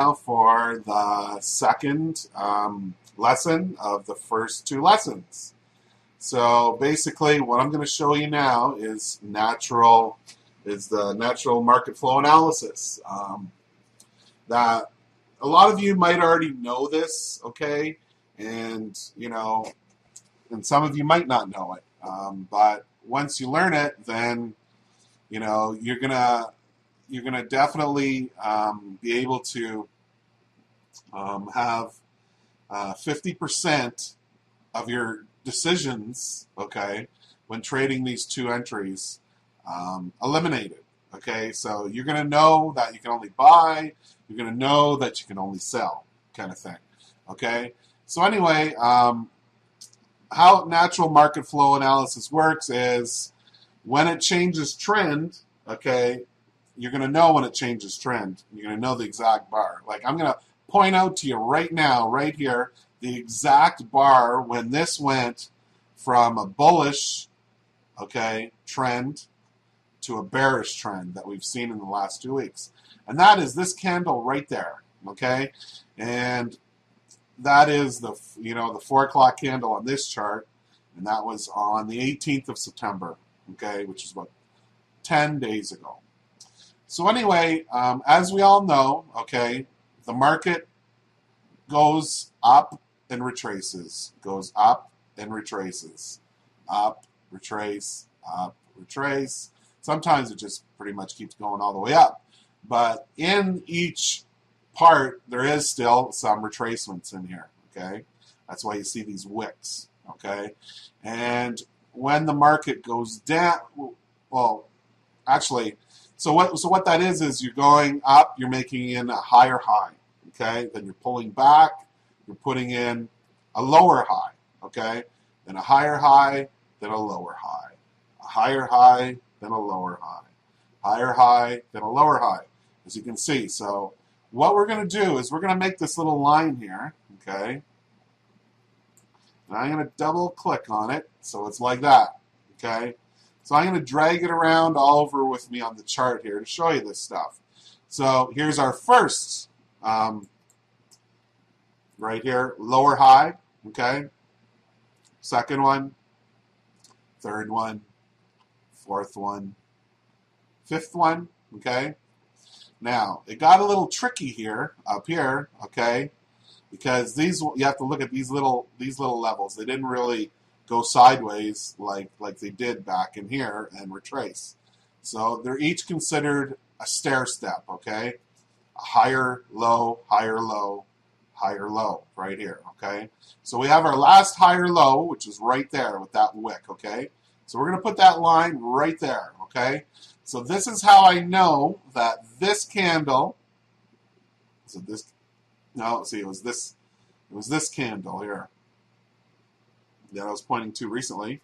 now for the second lesson of the first two lessons. So basically, what I'm going to show you now is the natural market flow analysis. That a lot of you might already know this, okay, and and some of you might not know it. But once you learn it, then you're gonna definitely be able to have 50% of your decisions, okay, when trading these two entries, eliminated. Okay, so you're going to know that you can only buy, you're going to know that you can only sell, kind of thing. Okay, so anyway, how natural market flow analysis works is when it changes trend, okay, you're going to know when it changes trend. You're going to know the exact bar. Like I'm going to point out to you right now, right here, the exact bar when this went from a bullish, okay, trend to a bearish trend that we've seen in the last 2 weeks. And that is this candle right there, okay? And that is the 4 o'clock candle on this chart, and that was on the 18th of September, okay, which is about 10 days ago. So anyway, as we all know, okay, the market goes up and retraces, goes up and retraces, up, retrace, up, retrace. Sometimes it just pretty much keeps going all the way up. But in each part, there is still some retracements in here, okay? That's why you see these wicks, okay? And when the market goes down, well, actually, so what that is you're going up, you're making in a higher high, okay? Then you're pulling back, you're putting in a lower high, okay? Then a higher high, then a lower high. A higher high, then a lower high. Higher high, then a lower high, as you can see. So what we're going to do is we're going to make this little line here, okay? And I'm going to double click on it, so it's like that, okay? So I'm going to drag it around all over with me on the chart here to show you this stuff. So here's our first, right here, lower high, okay? Second one, third one, fourth one, fifth one, okay? Now, it got a little tricky here, up here, okay? Because you have to look at these little levels. They didn't really go sideways like they did back in here and retrace. So they're each considered a stair step, okay? A higher, low, higher, low, higher, low, right here, okay? So we have our last higher low, which is right there with that wick, okay? So we're going to put that line right there, okay? So this is how I know that this candle, so this, no, see, it was this candle here that I was pointing to recently,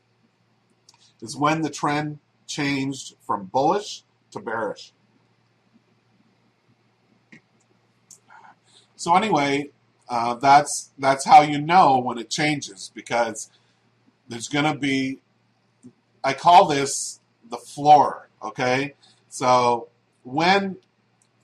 is when the trend changed from bullish to bearish. So anyway, that's how you know when it changes, because there's going to be, I call this the floor, okay? So when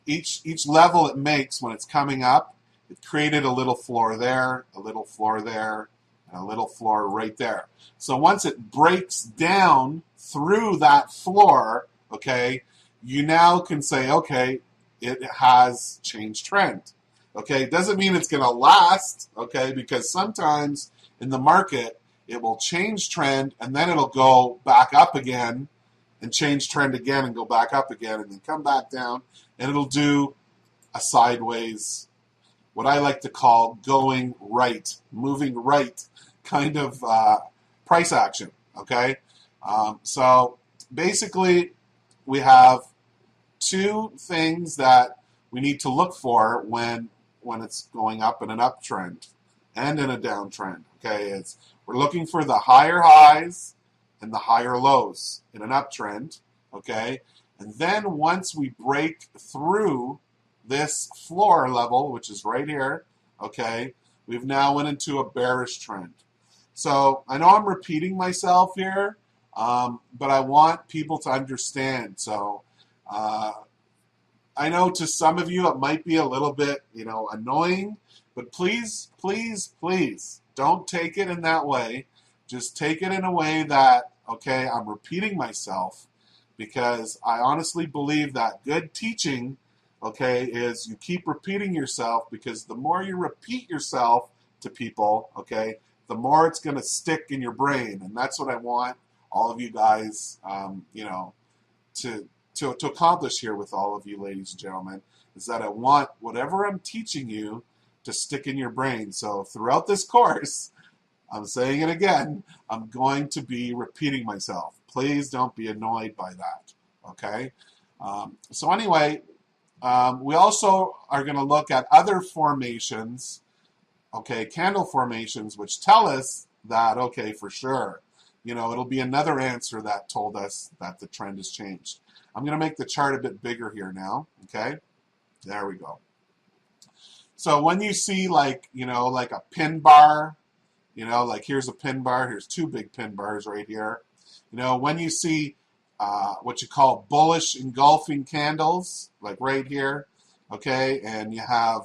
each level it makes when it's coming up, it created a little floor there, a little floor there, and a little floor right there. So once it breaks down through that floor, okay, you now can say, okay, it has changed trend. Okay, it doesn't mean it's going to last, okay, because sometimes in the market it will change trend and then it'll go back up again and change trend again and go back up again and then come back down, and it'll do a sideways, what I like to call going right, moving right kind of price action, okay? So basically we have two things that we need to look for when it's going up in an uptrend and in a downtrend, okay? We're looking for the higher highs and the higher lows in an uptrend, okay? And then once we break through this floor level, which is right here, okay, we've now went into a bearish trend. So I know I'm repeating myself here, but I want people to understand. So I know to some of you it might be a little bit, annoying, but please, please, please don't take it in that way. Just take it in a way that, okay, I'm repeating myself, because I honestly believe that good teaching, okay, is you keep repeating yourself, because the more you repeat yourself to people, okay, the more it's going to stick in your brain. And that's what I want all of you guys, to to accomplish here with all of you, ladies and gentlemen, is that I want whatever I'm teaching you to stick in your brain. So throughout this course, I'm saying it again, I'm going to be repeating myself. Please don't be annoyed by that, okay? So anyway, we also are going to look at other formations, okay, candle formations, which tell us that, okay, for sure, it'll be another answer that told us that the trend has changed. I'm going to make the chart a bit bigger here now, okay? There we go. So when you see like a pin bar, like here's a pin bar, here's two big pin bars right here. When you see what you call bullish engulfing candles, like right here, okay, and you have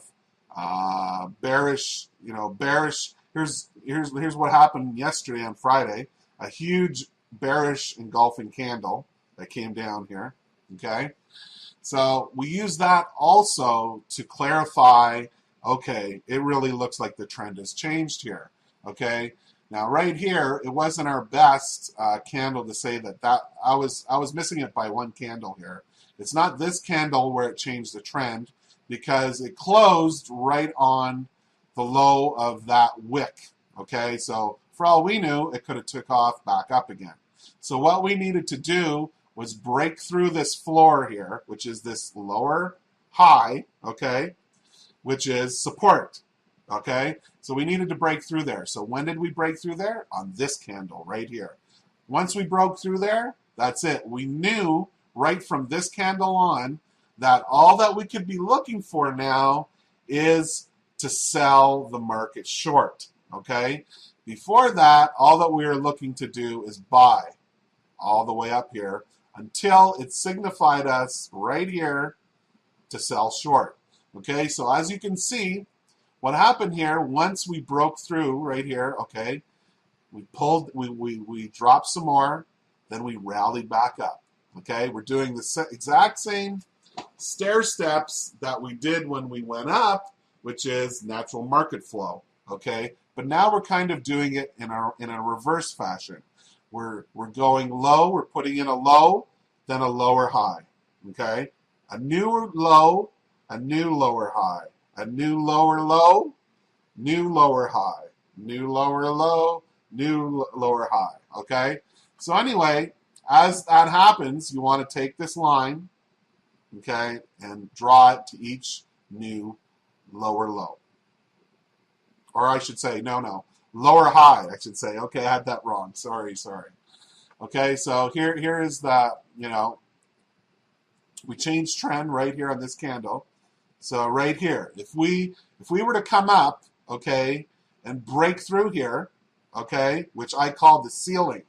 bearish, bearish. Here's what happened yesterday on Friday. A huge bearish engulfing candle that came down here, okay? So we use that also to clarify, okay, it really looks like the trend has changed here, okay? Now right here, it wasn't our best candle to say that I was missing it by one candle here. It's not this candle where it changed the trend, because it closed right on the low of that wick, okay? So for all we knew, it could have took off back up again. So what we needed to do was break through this floor here, which is this lower high, okay, which is support, okay? So we needed to break through there. So when did we break through there? On this candle right here. Once we broke through there, that's it. We knew right from this candle on that all that we could be looking for now is to sell the market short, okay? Before that, all that we were looking to do is buy all the way up here until it signified us right here to sell short, okay? So as you can see, what happened here, once we broke through right here, okay, we dropped some more, then we rallied back up, okay? We're doing the exact same stair steps that we did when we went up, which is natural market flow, okay? But now we're kind of doing it in a reverse fashion. We're going low, we're putting in a low, then a lower high, okay? A new low, a new lower high, a new lower low, new lower high, new lower low, new lower high, okay? So anyway, as that happens, you want to take this line, okay, and draw it to each new lower low. Or I should say, no, lower high, I should say. Okay, I had that wrong. Sorry. Okay, so here is the, we changed trend right here on this candle. So right here, if we were to come up, okay, and break through here, okay, which I call the ceiling,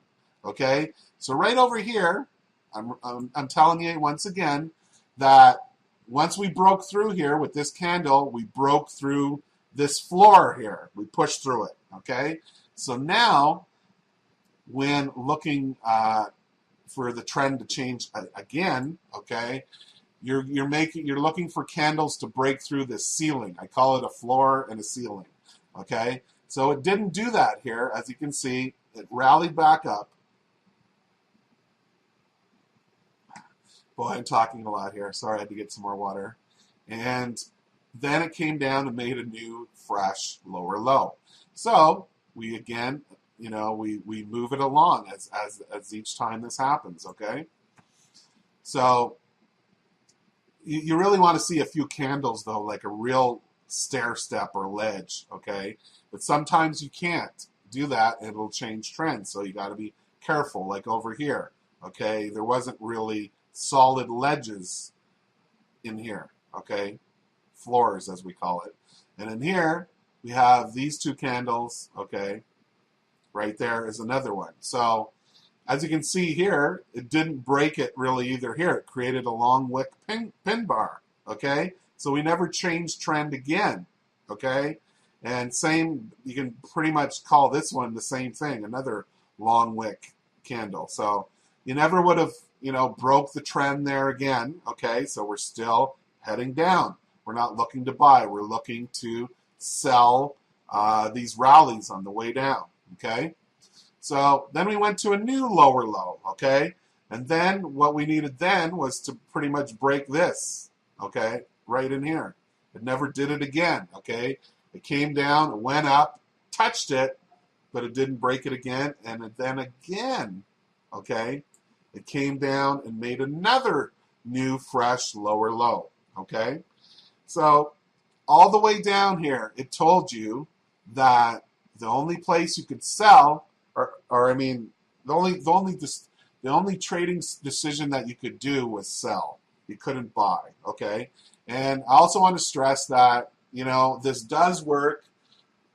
okay. So right over here, I'm telling you once again that once we broke through here with this candle, we broke through this floor here. We pushed through it, okay. So now, when looking for the trend to change again, okay, you're looking for candles to break through this ceiling. I call it a floor and a ceiling, okay? So it didn't do that here. As you can see, it rallied back up. Boy, I'm talking a lot here. Sorry, I had to get some more water. And then it came down and made a new, fresh, lower low. So we again, we move it along as each time this happens, okay? So you really want to see a few candles, though, like a real stair step or ledge, okay? But sometimes you can't do that, and it'll change trends, so you got to be careful, like over here, okay? There wasn't really solid ledges in here, okay? Floors, as we call it. And in here, we have these two candles, okay? Right there is another one. So as you can see here, it didn't break it really either here. It created a long wick pin bar, Okay, so we never changed trend again. Okay, and same, you can pretty much call this one the same thing, another long wick candle. So you never would have, broke the trend there again. Okay, so we're still heading down. We're not looking to buy. We're looking to sell these rallies on the way down. Okay, so then we went to a new lower low. Okay, and then what we needed then was to pretty much break this. Okay, right in here. It never did it again. Okay, it came down, it went up, touched it, but it didn't break it again. And then again, okay, it came down and made another new, fresh, lower low. Okay, so all the way down here, it told you that the only place you could sell, or I mean, the only trading decision that you could do was sell. You couldn't buy. Okay, and I also want to stress that this does work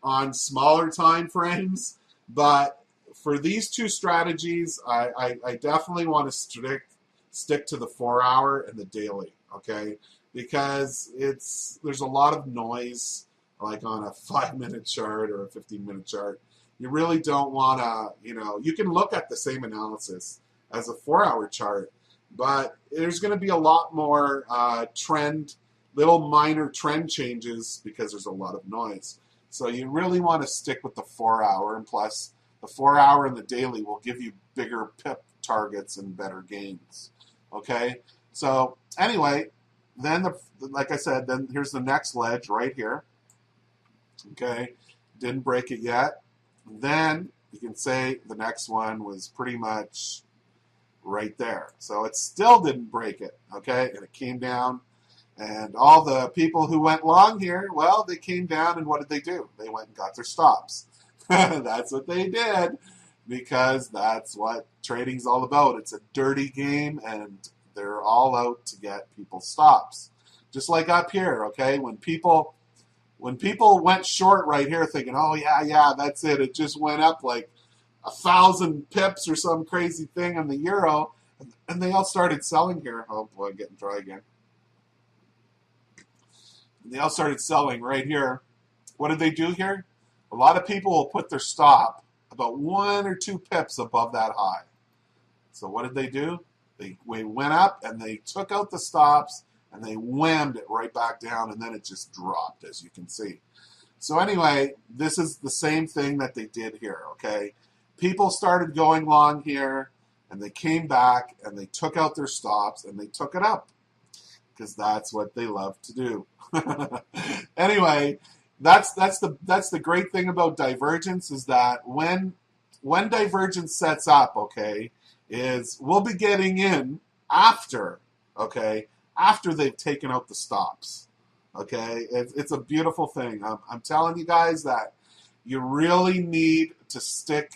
on smaller time frames, but for these two strategies, I definitely want to stick to the 4-hour and the daily. Okay, because there's a lot of noise, like on a 5-minute chart or a 15-minute chart. You really don't want to, you can look at the same analysis as a 4-hour chart, but there's going to be a lot more little minor trend changes because there's a lot of noise. So you really want to stick with the 4-hour, and plus the 4-hour and the daily will give you bigger pip targets and better gains. Okay, so anyway, then like I said, then here's the next ledge right here. Okay, didn't break it yet. Then you can say the next one was pretty much right there. So it still didn't break it. Okay, and it came down. And all the people who went long here, well, they came down, and what did they do? They went and got their stops. That's what they did, because that's what trading's all about. It's a dirty game, and they're all out to get people's stops. Just like up here, okay? When people went short right here thinking, oh, yeah, that's it. It just went up like 1,000 pips or some crazy thing on the euro, and they all started selling here. Oh, boy, getting dry again. They all started selling right here. What did they do here? A lot of people will put their stop about 1 or 2 pips above that high. So what did they do? They went up and they took out the stops and they whammed it right back down, and then it just dropped, as you can see. So anyway, this is the same thing that they did here, okay? People started going long here, and they came back and they took out their stops and they took it up, because that's what they love to do. Anyway, that's the great thing about divergence, is that when divergence sets up, okay, is we'll be getting in after they've taken out the stops. Okay, it's a beautiful thing. I'm telling you guys that you really need to stick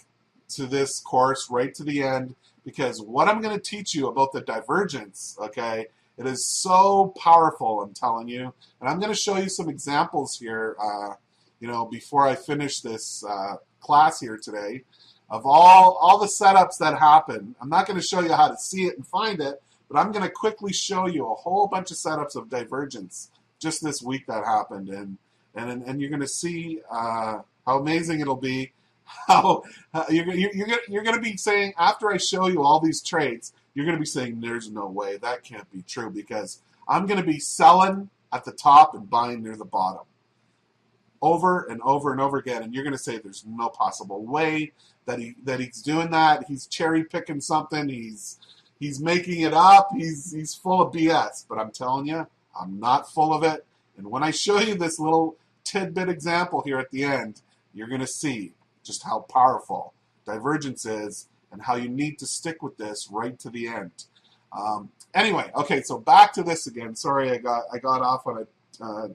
to this course right to the end, because what I'm going to teach you about the divergence, okay, it is so powerful, I'm telling you. And I'm going to show you some examples here, before I finish this class here today, of all the setups that happen. I'm not going to show you how to see it and find it, but I'm going to quickly show you a whole bunch of setups of divergence just this week that happened, and you're going to see how amazing it'll be. How you're going to be saying, after I show you all these trades, you're going to be saying, there's no way, that can't be true, because I'm going to be selling at the top and buying near the bottom over and over and over again, and you're going to say there's no possible way that he's doing that. He's cherry picking something. He's making it up. He's full of BS. But I'm telling you, I'm not full of it. And when I show you this little tidbit example here at the end, you're going to see just how powerful divergence is and how you need to stick with this right to the end. Anyway, okay, so back to this again. Sorry, I got off on a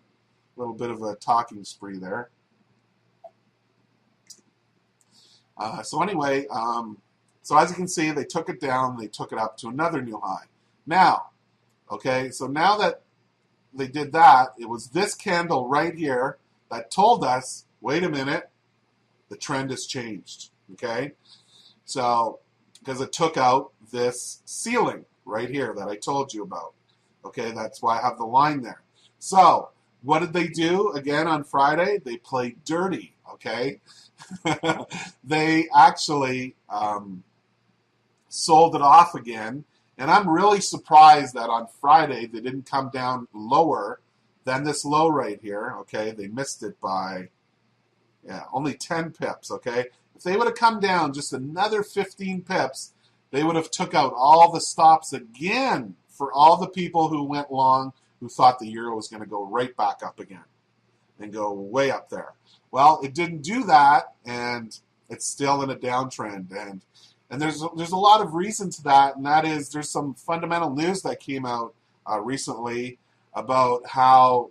little bit of a talking spree there. So anyway, so as you can see, they took it down, they took it up to another new high. Now, okay, so now that they did that, it was this candle right here that told us, wait a minute, the trend has changed, okay? So, because it took out this ceiling right here that I told you about, Okay, that's why I have the line there. So, what did they do again on Friday? They played dirty, okay? They actually sold it off again, and I'm really surprised that on Friday they didn't come down lower than this low right here, okay? They missed it by only 10 pips, okay? If they would have come down just another 15 pips, they would have took out all the stops again for all the people who went long, who thought the euro was going to go right back up again and go way up there. Well, it didn't do that, and it's still in a downtrend. And there's a lot of reason to that, and that is there's some fundamental news that came out recently about how,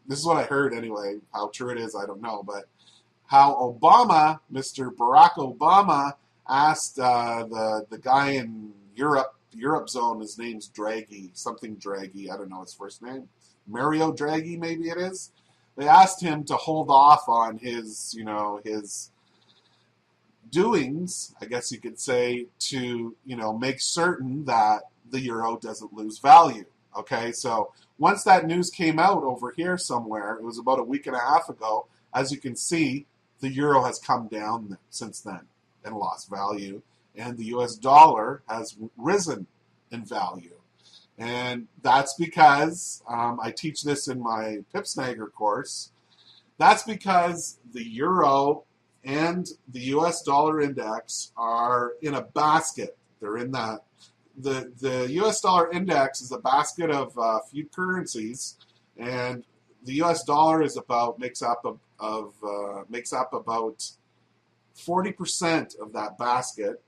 this is what I heard anyway, how true it is, I don't know, but how Obama, Mr. Barack Obama, asked the guy in Europe zone, his name's Draghi, something Draghi, I don't know his first name, Mario Draghi maybe it is. They asked him to hold off on his doings, I guess you could say, to make certain that the euro doesn't lose value. Okay, so once that news came out over here somewhere, it was about a week and a half ago, as you can see, the euro has come down since then and lost value, and the US dollar has risen in value. And that's because, I teach this in my Pipsnagger course, that's because the euro and the US dollar index are in a basket. They're in that. The US dollar index is a basket of a few currencies, and the US dollar is makes up about 40% of that basket.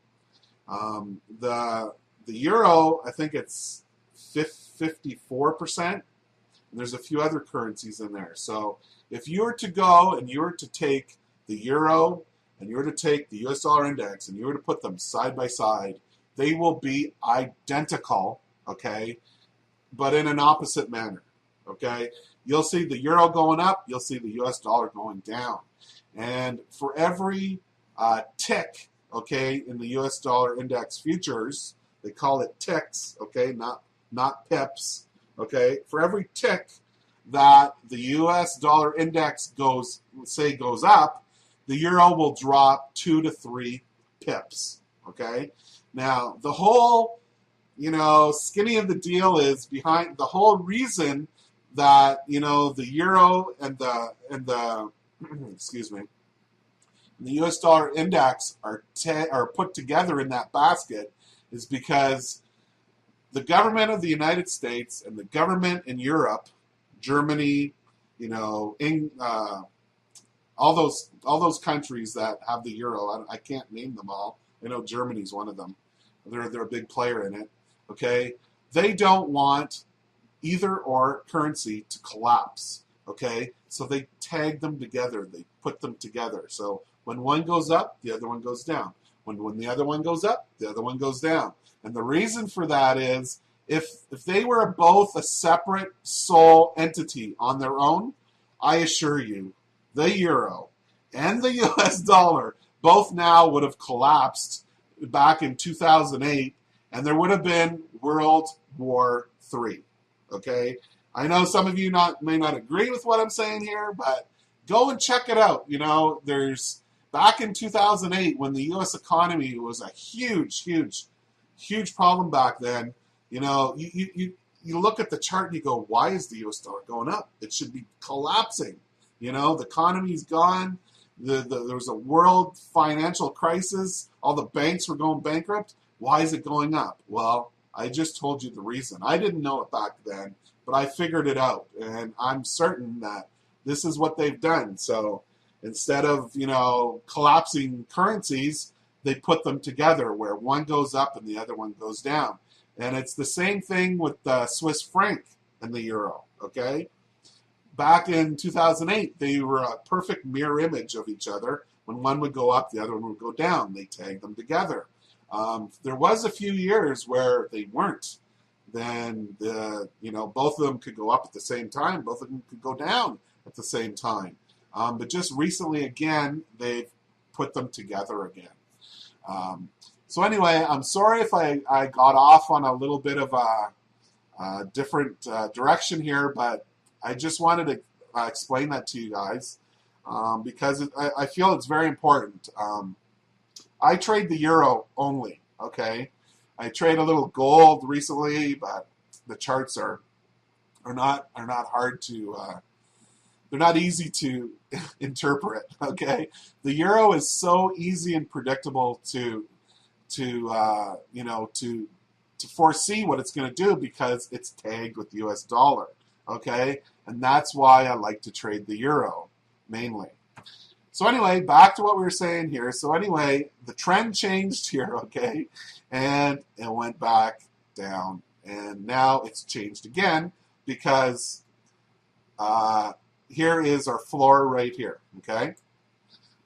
The euro, I think it's 54%, and there's a few other currencies in there. So if you were to go and you were to take the euro and you were to take the US dollar index and you were to put them side by side, they will be identical, okay, but in an opposite manner, okay? You'll see the euro going up, you'll see the US dollar going down. And for every tick, okay, in the US dollar index futures, they call it ticks, okay, not pips, okay? For every tick that the US dollar index goes up, the euro will drop 2 to 3 pips, okay? Now, the whole, skinny of the deal is behind the whole reason that, the euro and the excuse me, the US dollar index are put together in that basket is because the government of the United States and the government in Europe, Germany, all those countries that have the euro, I can't name them all. I know Germany's one of them. They're a big player in it. Okay, they don't want either or currency to collapse. Okay, so they tag them together. They put them together. So when one goes up, the other one goes down. When the other one goes up, the other one goes down. And the reason for that is if they were both a separate sole entity on their own, I assure you, the euro and the US dollar both now would have collapsed back in 2008, and there would have been World War III. Okay? I know some of you may not agree with what I'm saying here, but go and check it out. There's back in 2008 when the U.S. economy was a huge problem back then. You look at the chart and you go, why is the U.S. dollar going up? It should be collapsing. The economy's gone. There was a world financial crisis. All the banks were going bankrupt. Why is it going up? Well, I just told you the reason. I didn't know it back then, but I figured it out, and I'm certain that this is what they've done. So instead of, collapsing currencies, they put them together where one goes up and the other one goes down. And it's the same thing with the Swiss franc and the euro, okay? Back in 2008, they were a perfect mirror image of each other. When one would go up, the other one would go down. They tagged them together. There was a few years where they weren't. Then both of them could go up at the same time. Both of them could go down at the same time. But just recently, again, they've put them together again. So anyway, I'm sorry if I got off on a little bit of a different direction here, but I just wanted to explain that to you guys because I feel it's very important. I trade the euro only, okay? I trade a little gold recently, but the charts are not hard to they're not easy to interpret, okay? The euro is so easy and predictable to foresee what it's going to do because it's tagged with the US dollar, okay? And that's why I like to trade the euro mainly. So anyway, back to what we were saying here. So anyway, the trend changed here, okay? And it went back down. And now it's changed again because here is our floor right here, okay?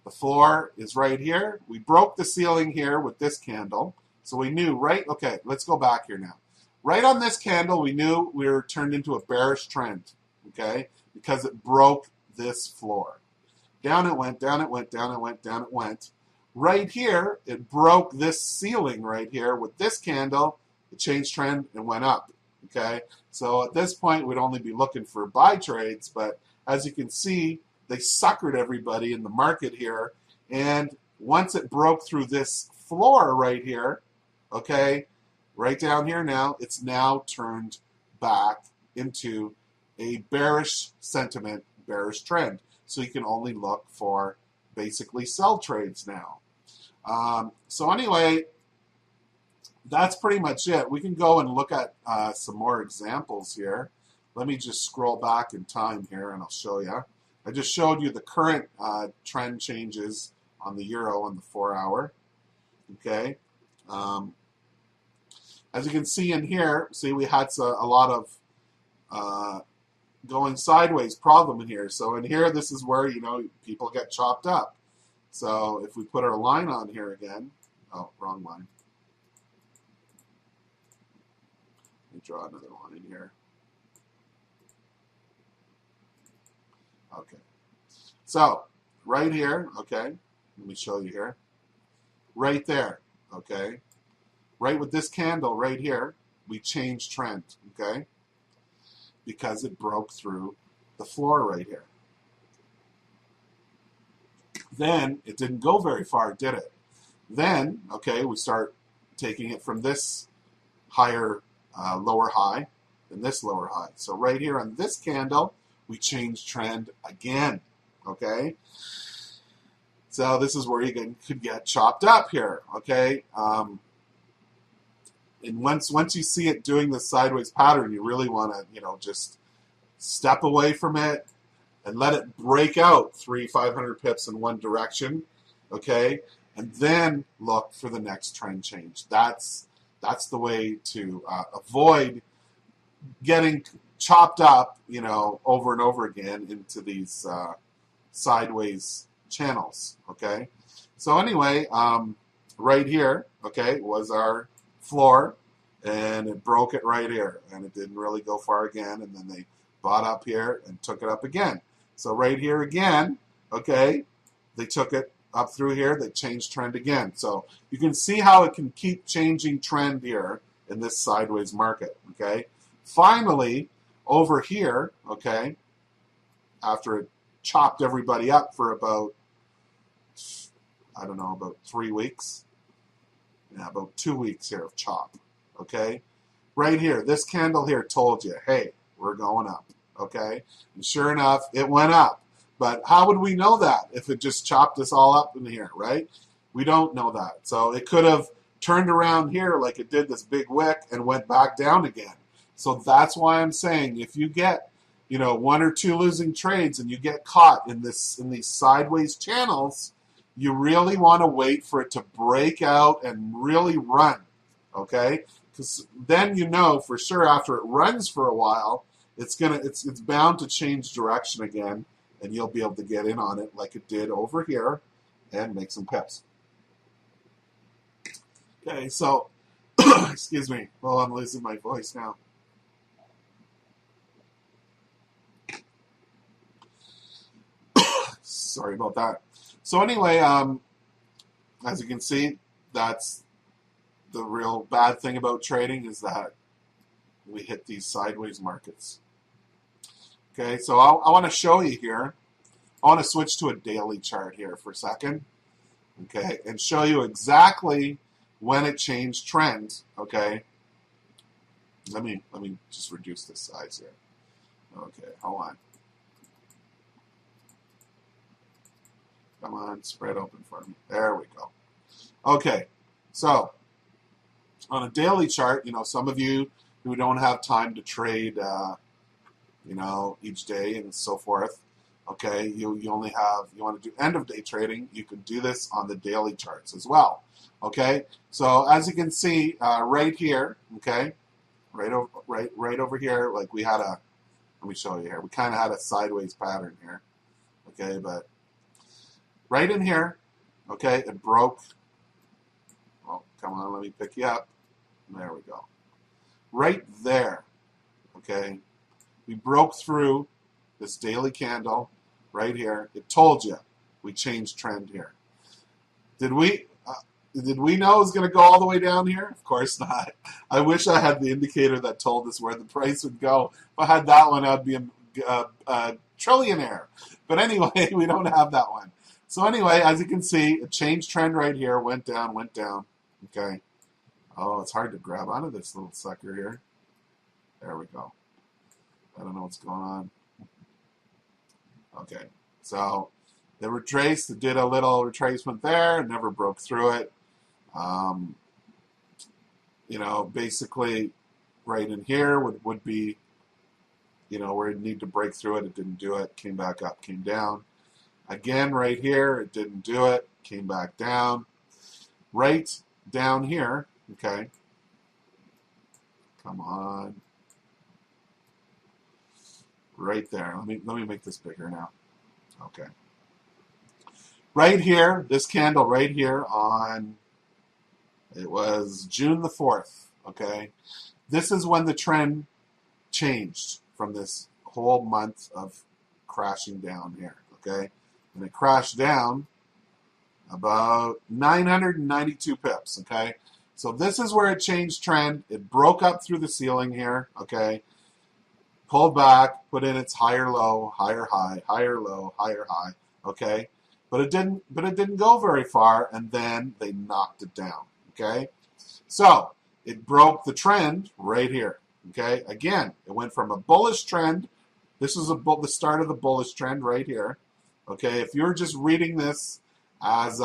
The floor is right here. We broke the ceiling here with this candle. So we knew, right? Okay, let's go back here now. Right on this candle, we knew we were turned into a bearish trend, okay? Because it broke this floor. Down it went, down it went, down it went, down it went. Right here, it broke this ceiling right here with this candle. It changed trend and went up, okay? So at this point, we'd only be looking for buy trades, but as you can see, they suckered everybody in the market here. And once it broke through this floor right here, okay, right down here now, it's now turned back into a bearish sentiment, bearish trend. So you can only look for basically sell trades now. So anyway, that's pretty much it. We can go and look at some more examples here. Let me just scroll back in time here and I'll show you. I just showed you the current trend changes on the euro on the 4-hour. Okay. As you can see in here, see we had a lot of going sideways problem in here. So in here, this is where, people get chopped up. So if we put our line on here again, oh, wrong line. Let me draw another line here. Okay. So right here, okay, let me show you here. Right there, okay. Right with this candle right here, we changed trend, okay, because it broke through the floor right here. Then it didn't go very far, did it? Then, okay, we start taking it from this higher, lower high and this lower high. So right here on this candle, we changed trend again, okay? So this is where you could get chopped up here, okay? And once you see it doing this sideways pattern, you really want to, just step away from it and let it break out 500 pips in one direction, okay? And then look for the next trend change. That's the way to avoid getting chopped up, over and over again into these sideways channels, okay? So anyway, right here, okay, was our floor, and it broke it right here, and it didn't really go far again, and then they bought up here and took it up again. So right here again, okay, they took it up through here, they changed trend again. So you can see how it can keep changing trend here in this sideways market, okay? Finally, over here, okay, after it chopped everybody up for about, I don't know, about 3 weeks, yeah, about 2 weeks here of chop, okay? Right here, this candle here told you, hey, we're going up, okay? And sure enough, it went up. But how would we know that if it just chopped us all up in here, right? We don't know that. So it could have turned around here like it did this big wick and went back down again. So that's why I'm saying if you get, 1 or 2 losing trades and you get caught in these sideways channels, you really want to wait for it to break out and really run, okay? Because then for sure after it runs for a while, it's bound to change direction again, and you'll be able to get in on it like it did over here and make some pips. Okay, so excuse me. Well, I'm losing my voice now. Sorry about that. So anyway, as you can see, that's the real bad thing about trading is that we hit these sideways markets. Okay, so I want to show you here. I want to switch to a daily chart here for a second. Okay, and show you exactly when it changed trend. Okay, let me just reduce this size here. Okay, hold on. Come on, spread open for me. There we go. Okay, so on a daily chart, some of you who don't have time to trade, each day and so forth, okay, you want to do end of day trading, you can do this on the daily charts as well. Okay, so as you can see right here, okay, right over here, like we had a, let me show you here, we kind of had a sideways pattern here, okay, but right in here, okay, it broke. Oh, come on, let me pick you up. There we go. Right there, okay, we broke through this daily candle right here. It told you we changed trend here. Did we know it was going to go all the way down here? Of course not. I wish I had the indicator that told us where the price would go. If I had that one, I'd be a trillionaire. But anyway, we don't have that one. So anyway, as you can see, it changed trend right here, went down. Okay. Oh, it's hard to grab onto this little sucker here. There we go. I don't know what's going on. Okay, so they retraced. It did a little retracement there. It never broke through it. Basically, right in here would be, where it need to break through it. It didn't do it. Came back up. Came down. Again, right here, it didn't do it. Came back down. Right down here. Okay. Come on. Right there. Let me make this bigger now. Okay. Right here, this candle right here on, it was June the 4th, okay? This is when the trend changed from this whole month of crashing down here, okay? And it crashed down about 992 pips, okay? So this is where it changed trend. It broke up through the ceiling here, okay? Pulled back, put in its higher low, higher high, higher low, higher high, okay? But it didn't go very far, and then they knocked it down, okay? So it broke the trend right here, okay? Again, it went from a bullish trend. This is the start of the bullish trend right here, okay? If you're just reading this as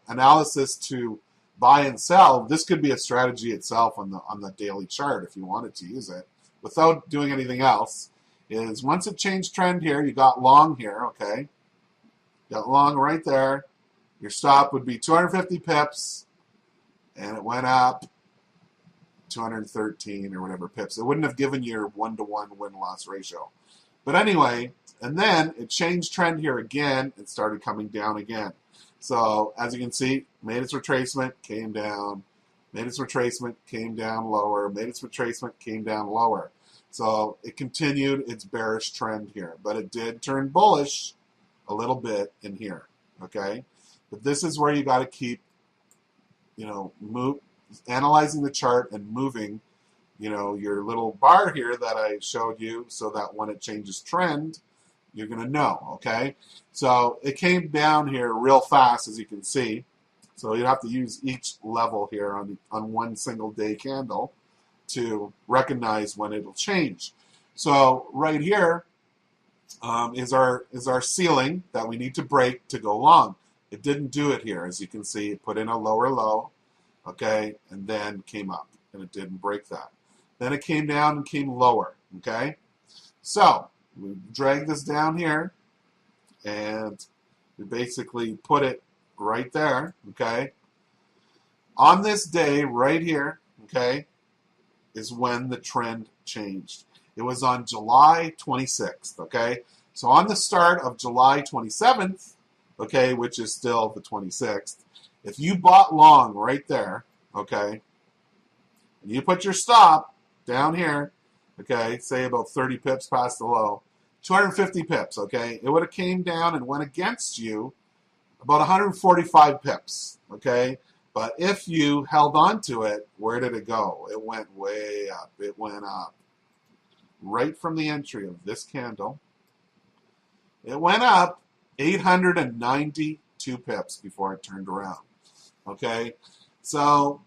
analysis to buy and sell, this could be a strategy itself on the daily chart if you wanted to use it without doing anything else. Is once it changed trend here, you got long here, okay? Got long right there. Your stop would be 250 pips, and it went up 213 or whatever pips. It wouldn't have given you your 1-to-1 win-loss ratio. But anyway, and then it changed trend here again and started coming down again. So as you can see, made its retracement, came down, made its retracement, came down lower, made its retracement, came down lower. So it continued its bearish trend here, but it did turn bullish a little bit in here, okay? But this is where you got to keep, analyzing the chart and moving, your little bar here that I showed you so that when it changes trend, you're going to know, okay? So it came down here real fast, as you can see. So you have to use each level here on one single day candle to recognize when it'll change. So right here is our ceiling that we need to break to go long. It didn't do it here, as you can see. It put in a lower low, okay, and then came up, and it didn't break that. Then it came down and came lower, okay? So we drag this down here, and we basically put it right there, okay? On this day right here, okay, is when the trend changed. It was on July 26th, okay? So on the start of July 27th, okay, which is still the 26th, if you bought long right there, okay, and you put your stop down here, okay, say about 30 pips past the low, 250 pips, okay, it would have came down and went against you about 145 pips, okay? But if you held on to it, where did it go? It went way up. It went up right from the entry of this candle. It went up 892 pips before it turned around. Okay, so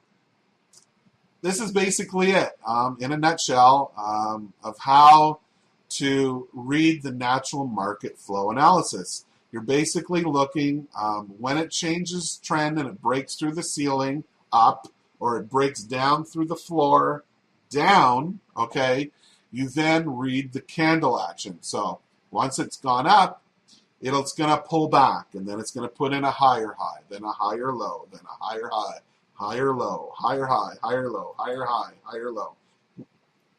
this is basically it in a nutshell of how to read the natural market flow analysis. You're basically looking when it changes trend and it breaks through the ceiling up, or it breaks down through the floor down, okay, you then read the candle action. So once it's gone up, it's going to pull back, and then it's going to put in a higher high, then a higher low, then a higher high, higher low, higher high, higher low, higher high, higher low.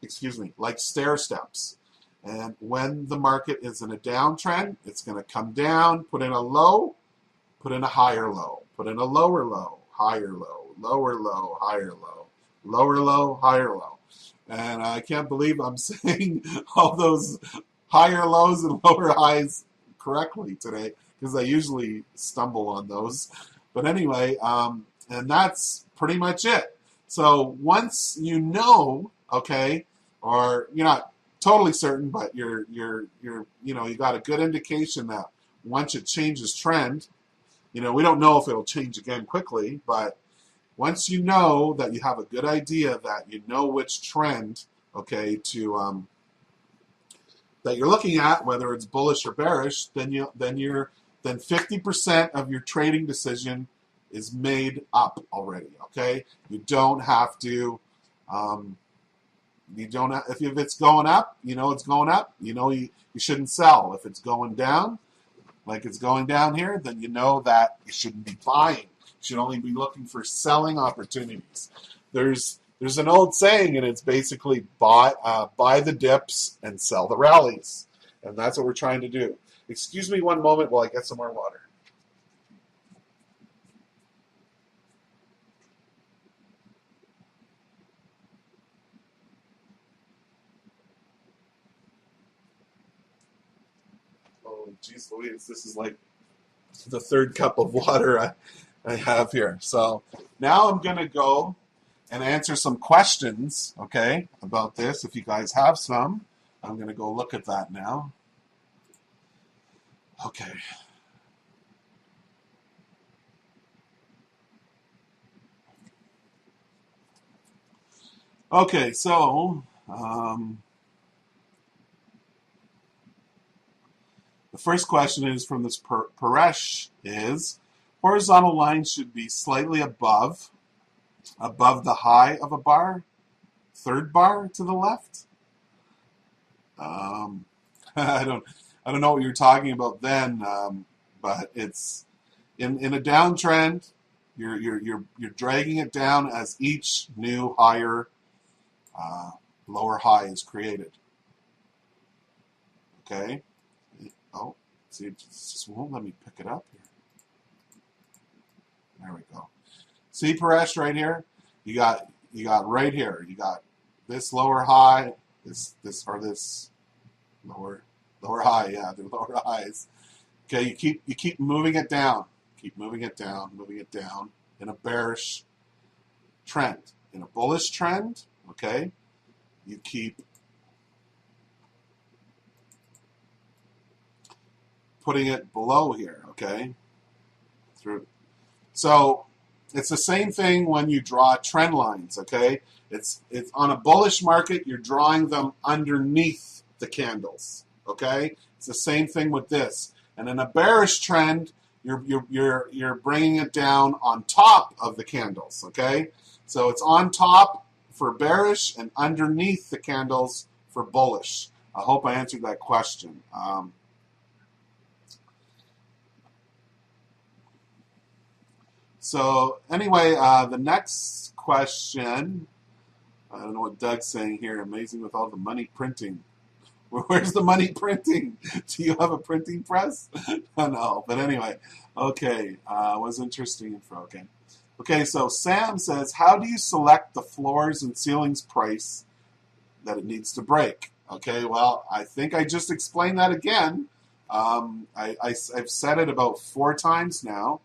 Excuse me, like stair steps. And when the market is in a downtrend, it's going to come down, put in a low, put in a higher low, put in a lower low, higher low, lower low, higher low, lower low, higher low. And I can't believe I'm saying all those higher lows and lower highs correctly today, because I usually stumble on those. But anyway, and that's pretty much it. So once you know, okay, or you're not totally certain, but you got a good indication that once it changes trend, we don't know if it'll change again quickly, but once you know that you have a good idea that you know which trend, okay, to that you're looking at, whether it's bullish or bearish, then 50% of your trading decision is made up already. Okay, you don't have to. You don't have, if it's going up, it's going up. You shouldn't sell. If it's going down, like it's going down here, then you know that you shouldn't be buying. You should only be looking for selling opportunities. There's an old saying, and it's basically buy the dips and sell the rallies, and that's what we're trying to do. Excuse me one moment while I get some more water. Oh, geez Louise, this is like the third cup of water I have here. So now I'm going to go and answer some questions, okay, about this. If you guys have some, I'm going to go look at that now. Okay. Okay, so the first question is from this Paresh is, horizontal lines should be slightly above the high of a bar, third bar to the left. I don't know what you're talking about then, but it's in a downtrend. You're dragging it down as each new higher lower high is created. Okay. Oh, see, it just won't let me pick it up here. There we go. See, Paresh, right here, you got right here. You got this lower high, this lower high. Yeah, the lower highs. Okay, you keep moving it down. Keep moving it down in a bearish trend. In a bullish trend, okay, you keep putting it below here, okay? So it's the same thing when you draw trend lines, okay? It's on a bullish market, you're drawing them underneath the candles, okay? It's the same thing with this. And in a bearish trend, you're bringing it down on top of the candles, okay? So it's on top for bearish and underneath the candles for bullish. I hope I answered that question. So anyway, the next question, I don't know what Doug's saying here. Amazing with all the money printing. Where's the money printing? Do you have a printing press? No, but anyway, okay, was interesting info. Okay, so Sam says, how do you select the floors and ceilings price that it needs to break? Okay, well, I think I just explained that again. I've said it about 4 times now.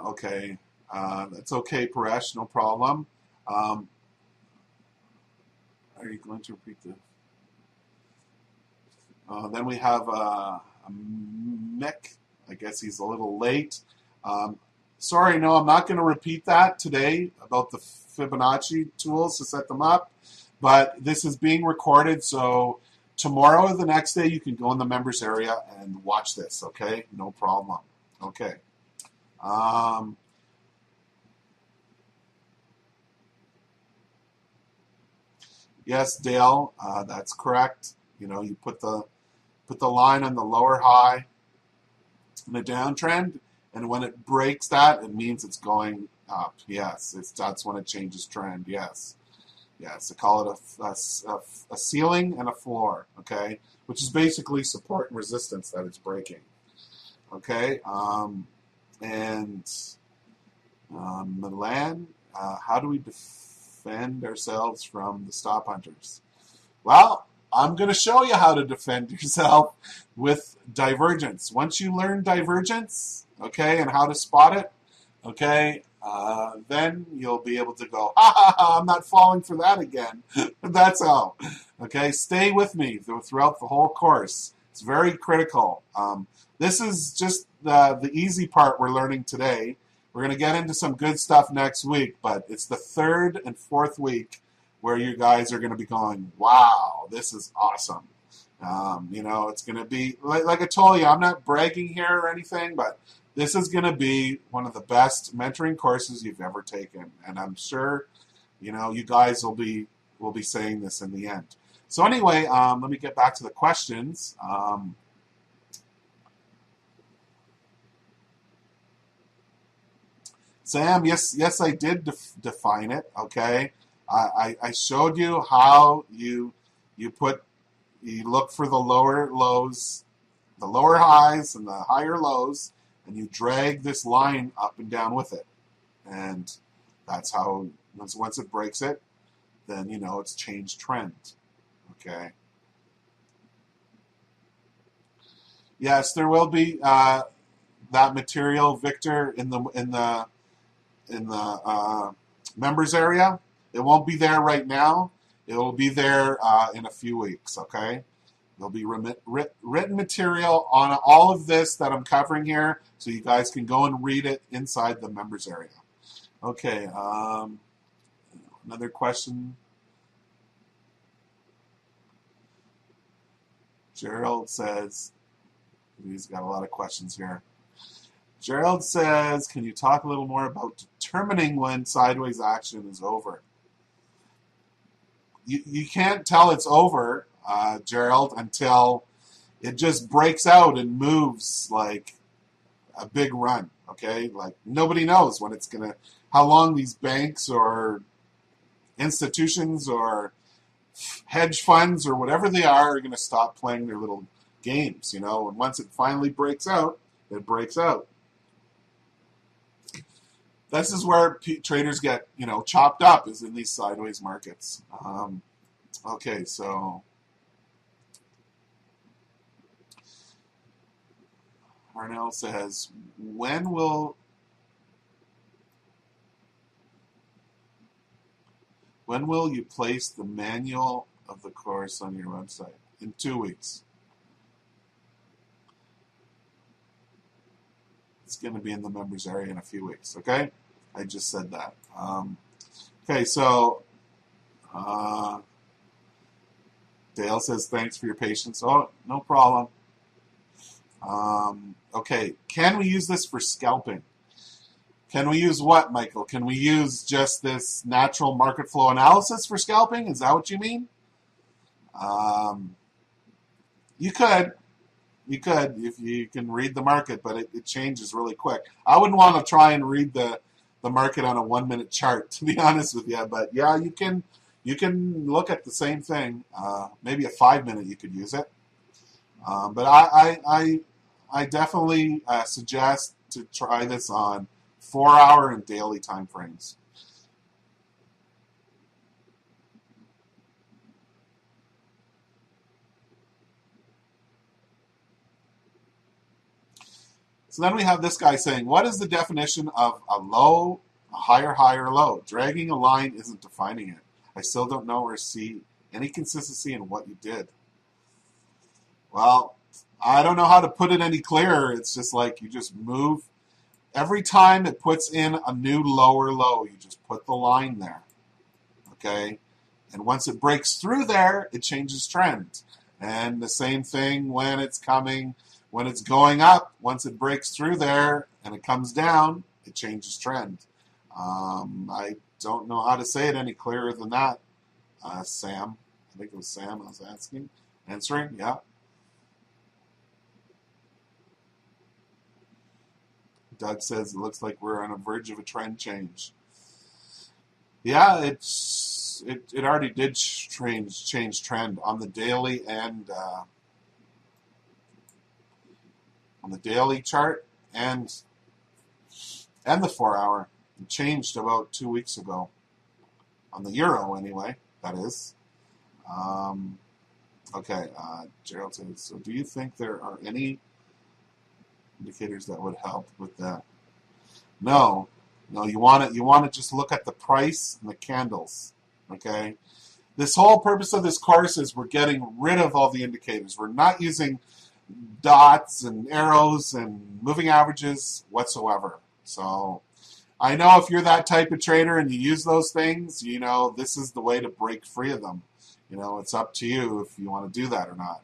Okay. That's okay, Paresh. No problem. Um, are you going to repeat the? Then we have a Mick. I guess he's a little late. Um, sorry, no, I'm not going to repeat that today about the Fibonacci tools to set them up. But this is being recorded, so tomorrow or the next day you can go in the members area and watch this. Okay, no problem. Okay. Um, yes, Dale, that's correct. You know, you put the line on the lower high in a downtrend, and when it breaks that, it means it's going up. Yes, that's when it changes trend. Yes, yes. They call it a ceiling and a floor. Okay, which is basically support and resistance that it's breaking. Okay, and Milan, how do we defend ourselves from the stop hunters? Well, I'm going to show you how to defend yourself with divergence. Once you learn divergence, okay, and how to spot it, okay, then you'll be able to go, ha ha ha, I'm not falling for that again. That's how. Okay, stay with me throughout the whole course. It's very critical. This is just the easy part we're learning today. We're going to get into some good stuff next week, but it's the third and fourth week where you guys are going to be going, wow, this is awesome. You know, it's going to be, like I told you, I'm not bragging here or anything, but this is going to be one of the best mentoring courses you've ever taken. And I'm sure, you know, you guys will be saying this in the end. So anyway, let me get back to the questions. Sam, yes, I did define it. Okay, I showed you how you look for the lower lows, the lower highs, and the higher lows, and you drag this line up and down with it, and that's how once it breaks it, then you know it's changed trend. Okay. Yes, there will be that material, Victor, in the members area. It won't be there right now. It will be there in a few weeks, okay? There'll be written material on all of this that I'm covering here, so you guys can go and read it inside the members area. Okay, another question. Gerald says, he's got a lot of questions here. Gerald says, can you talk a little more about determining when sideways action is over? You can't tell it's over, Gerald, until it just breaks out and moves like a big run, okay? Like nobody knows when it's going to, how long these banks or institutions or hedge funds or whatever they are going to stop playing their little games, you know? And once it finally breaks out, it breaks out. This is where traders get, you know, chopped up, is in these sideways markets. Okay, so Arnell says, when will you place the manual of the course on your website? In 2 weeks. It's going to be in the members area in a few weeks, okay? I just said that. Okay, so Dale says, thanks for your patience. Oh, no problem. Okay, can we use this for scalping? Can we use what, Michael? Can we use just this natural market flow analysis for scalping? Is that what you mean? You could. You could if you can read the market, but it changes really quick. I wouldn't want to try and read the market on a 1 minute chart, to be honest with you. But yeah, you can look at the same thing. Maybe a 5 minute you could use it. But I definitely suggest to try this on 4 hour and daily time frames. So then we have this guy saying, what is the definition of a low, a higher, higher low? Dragging a line isn't defining it. I still don't know or see any consistency in what you did. Well, I don't know how to put it any clearer. It's just like you just move. Every time it puts in a new lower low, you just put the line there. Okay? And once it breaks through there, it changes trend. And the same thing when it's going up, once it breaks through there and it comes down, it changes trend. I don't know how to say it any clearer than that, Sam. I think it was Sam I was answering, yeah. Doug says it looks like we're on the verge of a trend change. Yeah, it already did change trend on the daily and on the daily chart and the 4 hour. It changed about 2 weeks ago on the euro anyway. That is. Okay, Gerald says. So, do you think there are any indicators that would help with that? No. You want to just look at the price and the candles. Okay. This whole purpose of this course is we're getting rid of all the indicators. We're not using dots and arrows and moving averages whatsoever. So I know if you're that type of trader and you use those things, this is the way to break free of them. It's up to you if you want to do that or not.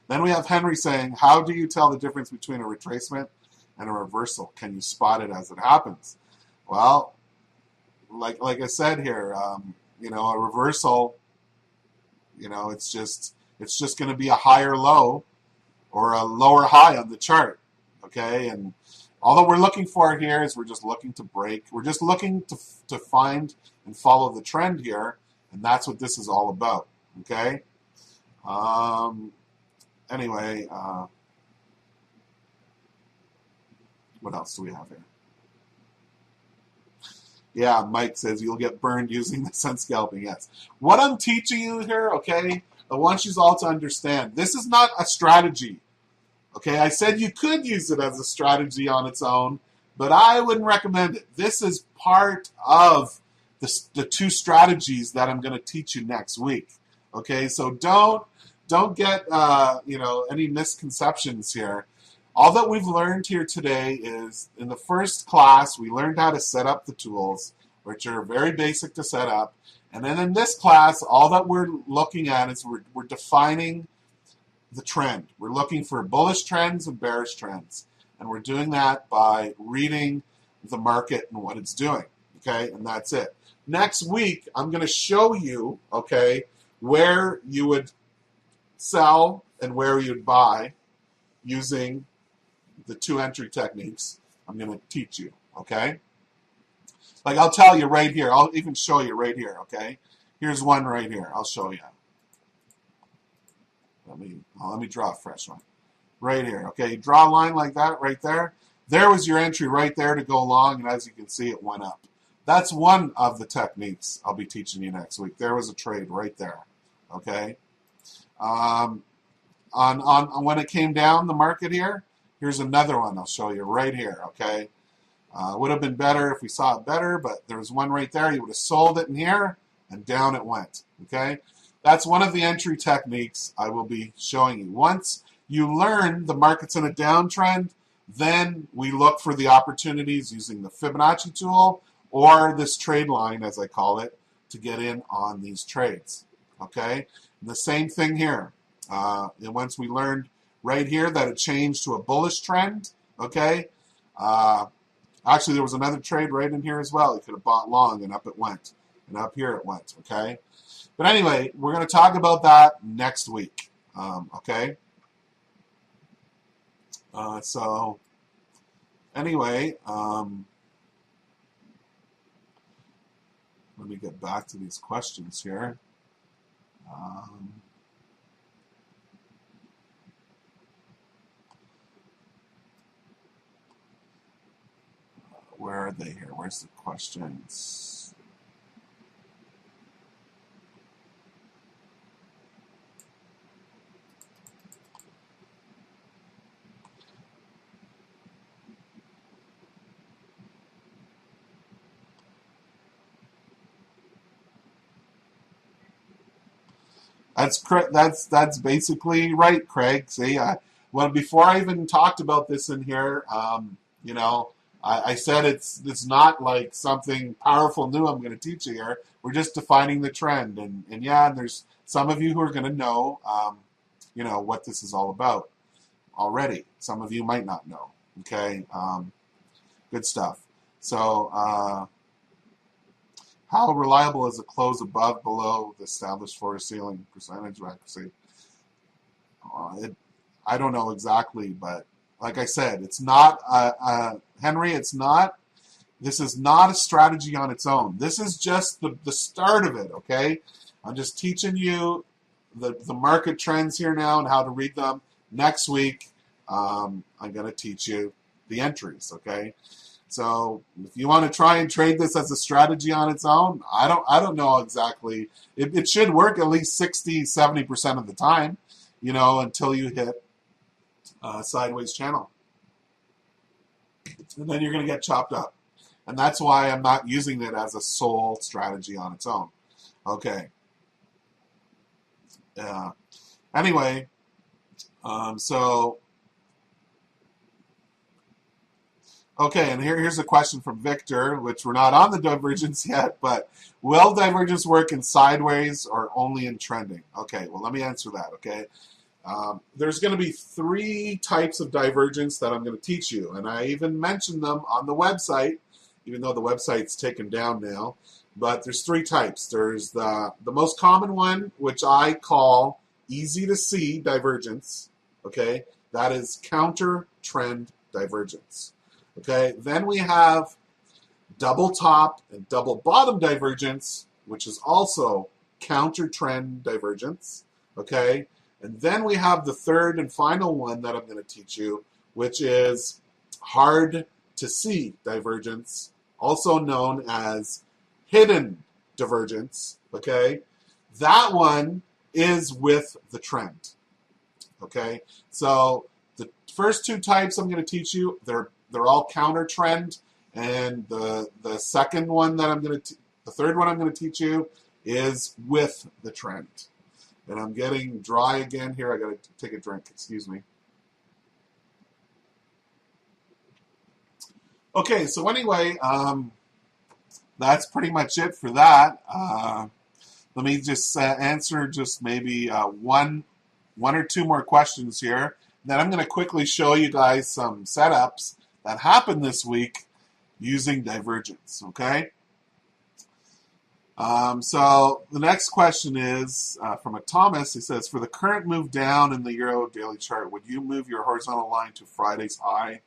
Then we have Henry saying, how do you tell the difference between a retracement and a reversal? Can you spot it as it happens? Well, like I said here, a reversal, it's just going to be a higher low or a lower high on the chart, okay? And all that we're looking for here is we're just looking to break. We're just looking to find and follow the trend here, and that's what this is all about, okay? Anyway, what else do we have here? Yeah, Mike says you'll get burned using the sun scalping. Yes. What I'm teaching you here, okay, I want you all to understand, this is not a strategy. Okay, I said you could use it as a strategy on its own, but I wouldn't recommend it. This is part of the two strategies that I'm going to teach you next week. Okay, so don't get any misconceptions here. All that we've learned here today is in the first class we learned how to set up the tools, which are very basic to set up. And then in this class, all that we're looking at is we're defining the trend. We're looking for bullish trends and bearish trends. And we're doing that by reading the market and what it's doing. Okay, and that's it. Next week, I'm going to show you, okay, where you would sell and where you'd buy using the two entry techniques I'm going to teach you, okay? Like I'll tell you right here. I'll even show you right here, okay? Here's one right here. I'll show you. Let me draw a fresh one. Right here, okay? You draw a line like that right there. There was your entry right there to go long, and as you can see, it went up. That's one of the techniques I'll be teaching you next week. There was a trade right there, okay? On when it came down the market here, here's another one I'll show you right here, okay? Would have been better if we saw it better, but there was one right there. You would have sold it in here, and down it went, okay? That's one of the entry techniques I will be showing you. Once you learn the market's in a downtrend, then we look for the opportunities using the Fibonacci tool or this trade line, as I call it, to get in on these trades, okay? And the same thing here. And once we learned right here that it changed to a bullish trend, okay? Actually, there was another trade right in here as well. You could have bought long, and up it went. And up here it went, okay? But anyway, we're going to talk about that next week, okay? So, anyway, let me get back to these questions here. Where are they here? Where's the questions? That's basically right, Craig. See, well, before I even talked about this in here, you know, I said it's not like something powerful new I'm going to teach you here. We're just defining the trend, and yeah, there's some of you who are going to know, you know, what this is all about already. Some of you might not know. Okay, good stuff. So, how reliable is a close above, below the established floor ceiling percentage of accuracy? I don't know exactly, but like I said, it's not, Henry, it's not, this is not a strategy on its own. This is just the start of it, okay? I'm just teaching you the market trends here now and how to read them. Next week, I'm going to teach you the entries, okay? So if you want to try and trade this as a strategy on its own, I don't know exactly. It should work at least 60, 70% of the time, you know, until you hit sideways channel. And then you're going to get chopped up. And that's why I'm not using it as a sole strategy on its own. Okay. Anyway, so... Okay, and here's a question from Victor, which we're not on the divergence yet, but will divergence work in sideways or only in trending? Okay, well, let me answer that, okay? There's going to be 3 types of divergence that I'm going to teach you, and I even mentioned them on the website, even though the website's taken down now, but there's 3 types. There's the most common one, which I call easy to see divergence, okay? That is counter trend divergence. Okay, then we have double top and double bottom divergence, which is also counter trend divergence. Okay, and then we have the third and final one that I'm going to teach you, which is hard to see divergence, also known as hidden divergence. Okay, that one is with the trend. Okay, so the first 2 types I'm going to teach you, they're all counter trend, and the second one that the third one I'm going to teach you is with the trend. And I'm getting dry again here. I got to take a drink. Excuse me. Okay, so anyway, that's pretty much it for that. Let me just answer just maybe one or 2 more questions here. Then I'm going to quickly show you guys some setups that happened this week using divergence, okay? So the next question is from a Thomas. He says, for the current move down in the Euro daily chart, would you move your horizontal line to Friday's high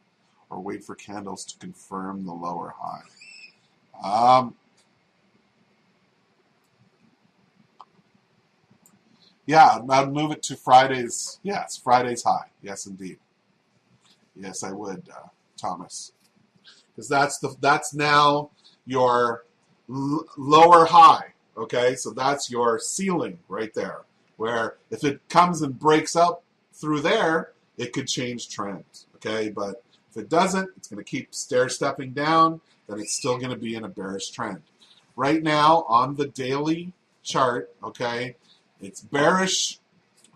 or wait for candles to confirm the lower high? Yeah, I'd move it to Friday's, yes, Friday's high. Yes, indeed. Yes, I would, Thomas. Because that's now your lower high, okay? So that's your ceiling right there, where if it comes and breaks up through there, it could change trend, okay? But if it doesn't, it's going to keep stair-stepping down, then it's still going to be in a bearish trend. Right now, on the daily chart, okay, it's bearish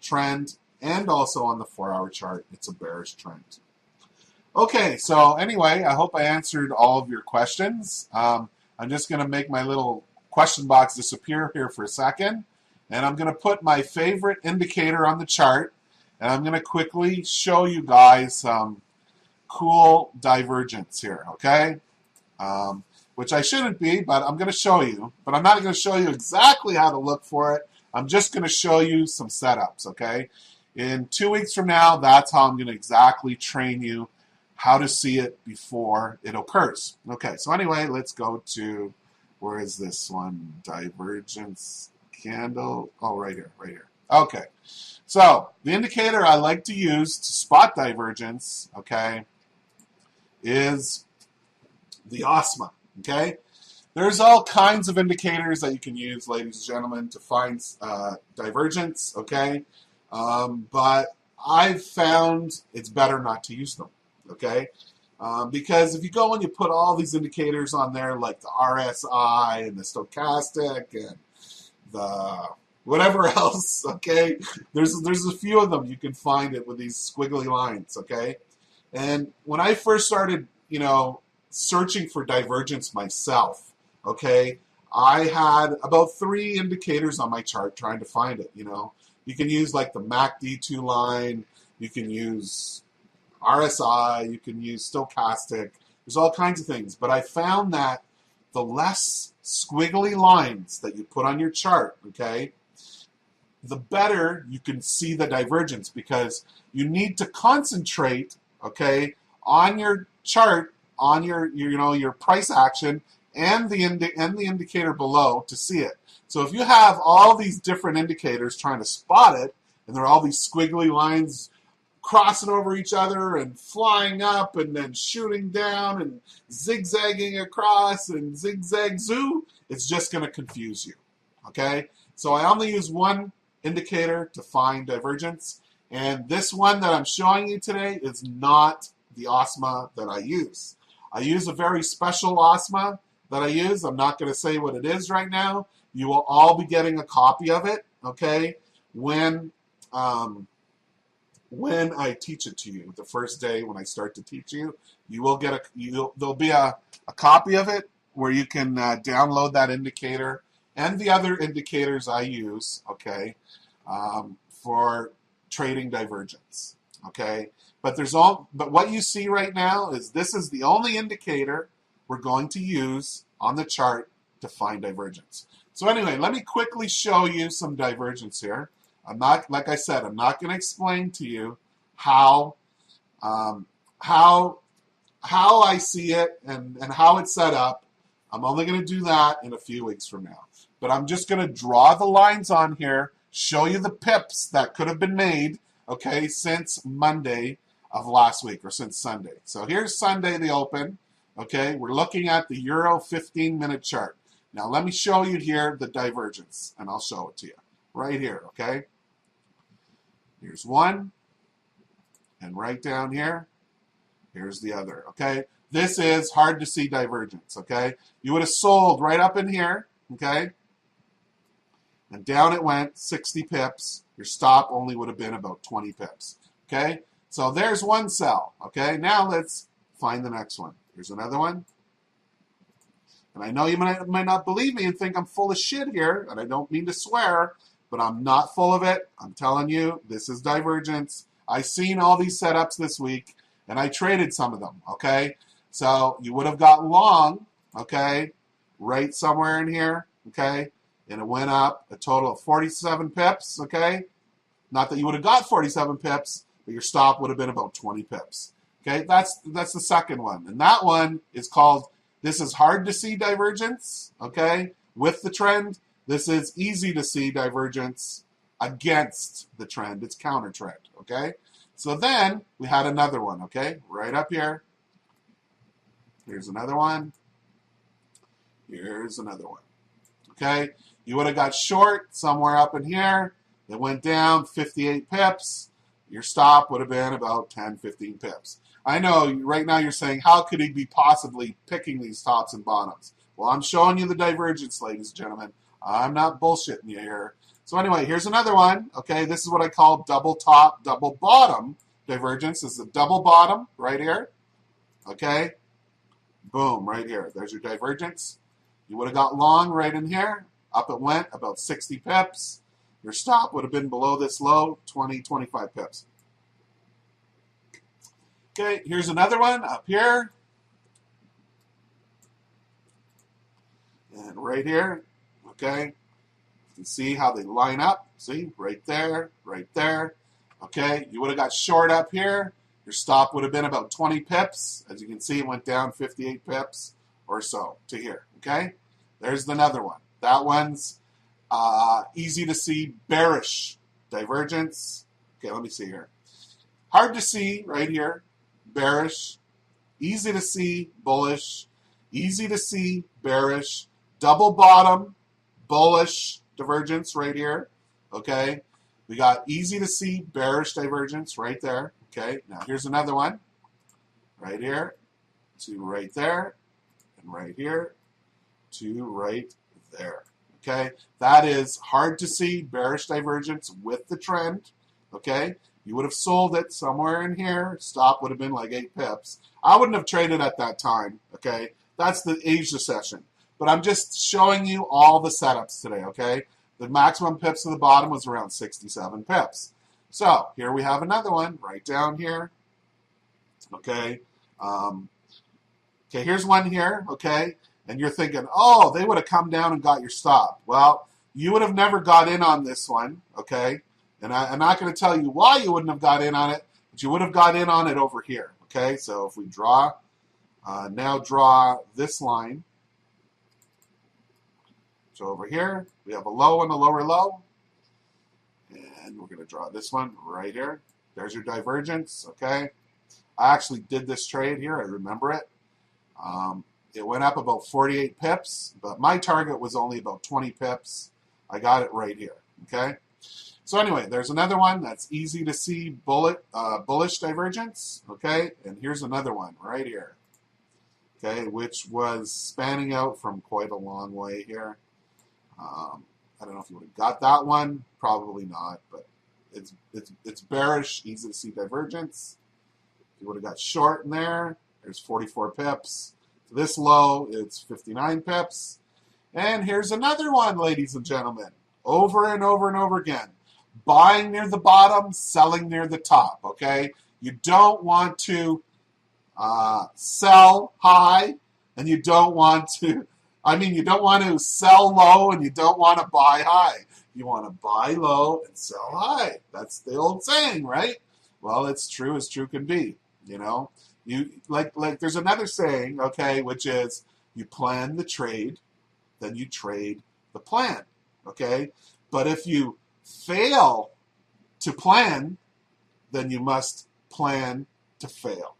trend, and also on the 4-hour chart, it's a bearish trend. Okay, so anyway, I hope I answered all of your questions. I'm just going to make my little question box disappear here for a second, and I'm going to put my favorite indicator on the chart, and I'm going to quickly show you guys some cool divergence here, okay? Which I shouldn't be, but I'm going to show you. But I'm not going to show you exactly how to look for it. I'm just going to show you some setups, okay? In 2 weeks from now, that's how I'm going to exactly train you how to see it before it occurs. Okay, so anyway, let's go to, where is this one? Divergence candle. Oh, right here, right here. Okay, so the indicator I like to use to spot divergence, okay, is the OSMA, okay? There's all kinds of indicators that you can use, ladies and gentlemen, to find divergence, okay? But I've found it's better not to use them, okay? Because if you go and you put all these indicators on there, like the RSI and the stochastic and the, whatever else, okay? There's a few of them you can find it with these squiggly lines, okay? And when I first started, searching for divergence myself, okay, I had about 3 indicators on my chart trying to find it, You can use like the MACD2 line, you can use RSI, you can use stochastic, there's all kinds of things. But I found that the less squiggly lines that you put on your chart, okay, the better you can see the divergence, because you need to concentrate, okay, on your chart, on your price action and the indicator below to see it. So if you have all these different indicators trying to spot it, and there are all these squiggly lines crossing over each other and flying up and then shooting down and zigzagging across and zigzag zoo, it's just going to confuse you, okay? So I only use one indicator to find divergence, and this one that I'm showing you today is not the OSMA that I use. I use a very special OSMA that I use. I'm not going to say what it is right now. You will all be getting a copy of it, okay, when I teach it to you. The first day when I start to teach you, you will get there'll be a copy of it where you can download that indicator and the other indicators I use, okay, for trading divergence, okay. But what you see right now is this is the only indicator we're going to use on the chart to find divergence. So anyway, let me quickly show you some divergence here. Like I said, I'm not going to explain to you how I see it and how it's set up. I'm only going to do that in a few weeks from now. But I'm just going to draw the lines on here, show you the pips that could have been made, okay, since Monday of last week, or since Sunday. So here's Sunday, the open, okay? We're looking at the Euro 15-minute chart. Now let me show you here the divergence, and I'll show it to you right here, okay? Here's one, and right down here, here's the other, okay? This is hard to see divergence, okay? You would have sold right up in here, okay? And down it went, 60 pips. Your stop only would have been about 20 pips, okay? So there's one sell, okay? Now let's find the next one. Here's another one. And I know you might not believe me and think I'm full of shit here, and I don't mean to swear, but I'm not full of it. I'm telling you, this is divergence. I've seen all these setups this week, and I traded some of them, okay? So you would have got long, okay, right somewhere in here, okay? And it went up a total of 47 pips, okay? Not that you would have got 47 pips, but your stop would have been about 20 pips. Okay, that's the second one. And that one is called, this is hard to see divergence, okay, with the trend. This is easy to see divergence against the trend. It's counter trend, okay? So then we had another one, okay, right up here. Here's another one. Here's another one, okay? You would have got short somewhere up in here. It went down 58 pips. Your stop would have been about 10, 15 pips. I know right now you're saying, how could he be possibly picking these tops and bottoms? Well, I'm showing you the divergence, ladies and gentlemen. I'm not bullshitting you here. So anyway, here's another one. Okay, this is what I call double top, double bottom divergence. This is a double bottom right here. Okay, boom, right here. There's your divergence. You would have got long right in here. Up it went, about 60 pips. Your stop would have been below this low, 20, 25 pips. Okay, here's another one up here. And right here, okay. You can see how they line up. See, right there, right there. Okay, you would have got short up here. Your stop would have been about 20 pips. As you can see, it went down 58 pips or so to here, okay? There's another one. That one's easy to see bearish divergence. Okay, let me see here. Hard to see right here, bearish. Easy to see bullish. Easy to see bearish. Double bottom, bullish divergence right here. Okay, we got easy to see bearish divergence right there. Okay, now here's another one. Right here to right there, and right here to right there. Okay, that is hard to see bearish divergence with the trend. Okay, you would have sold it somewhere in here. Stop would have been like 8 pips. I wouldn't have traded at that time. Okay, that's the Asia session. But I'm just showing you all the setups today. Okay, the maximum pips to the bottom was around 67 pips. So here we have another one right down here. Okay, okay, here's one here. Okay. And you're thinking, oh, they would have come down and got your stop. Well, you would have never got in on this one, okay? And I'm not going to tell you why you wouldn't have got in on it, but you would have got in on it over here, okay? So if we draw, now draw this line. So over here, we have a low and a lower low. And we're going to draw this one right here. There's your divergence, okay? I actually did this trade here. I remember it. It went up about 48 pips, but my target was only about 20 pips. I got it right here, okay? So anyway, there's another one that's easy to see bullish divergence, okay? And here's another one right here, okay, which was spanning out from quite a long way here. I don't know if you would have got that one. Probably not, but it's bearish, easy to see divergence. If you would have got short in there, there's 44 pips. This low, it's 59 pips. And here's another one, ladies and gentlemen. Over and over and over again. Buying near the bottom, selling near the top, okay? You don't want to sell high, and you don't want to, you don't want to sell low, and you don't want to buy high. You want to buy low and sell high. That's the old saying, right? Well, it's true as true can be, you know? You like there's another saying, okay, which is you plan the trade, then you trade the plan, okay? But if you fail to plan, then you must plan to fail,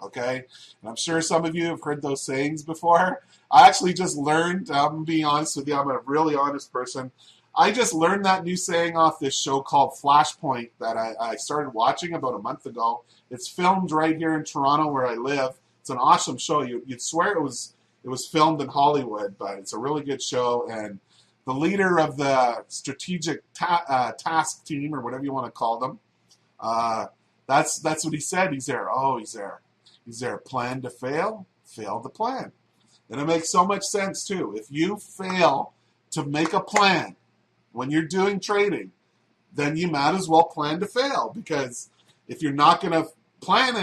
okay? And I'm sure some of you have heard those sayings before. I actually just learned, I'm going to be honest with you, I'm a really honest person. I just learned that new saying off this show called Flashpoint that I started watching about a month ago. It's filmed right here in Toronto where I live. It's an awesome show. You'd swear it was filmed in Hollywood, but it's a really good show. And the leader of the strategic task team, or whatever you want to call them, that's what he said. He's there. Oh, he's there. He's there. Plan to fail, fail to plan. And it makes so much sense, too. If you fail to make a plan when you're doing trading, then you might as well plan to fail, because if you're not going to plan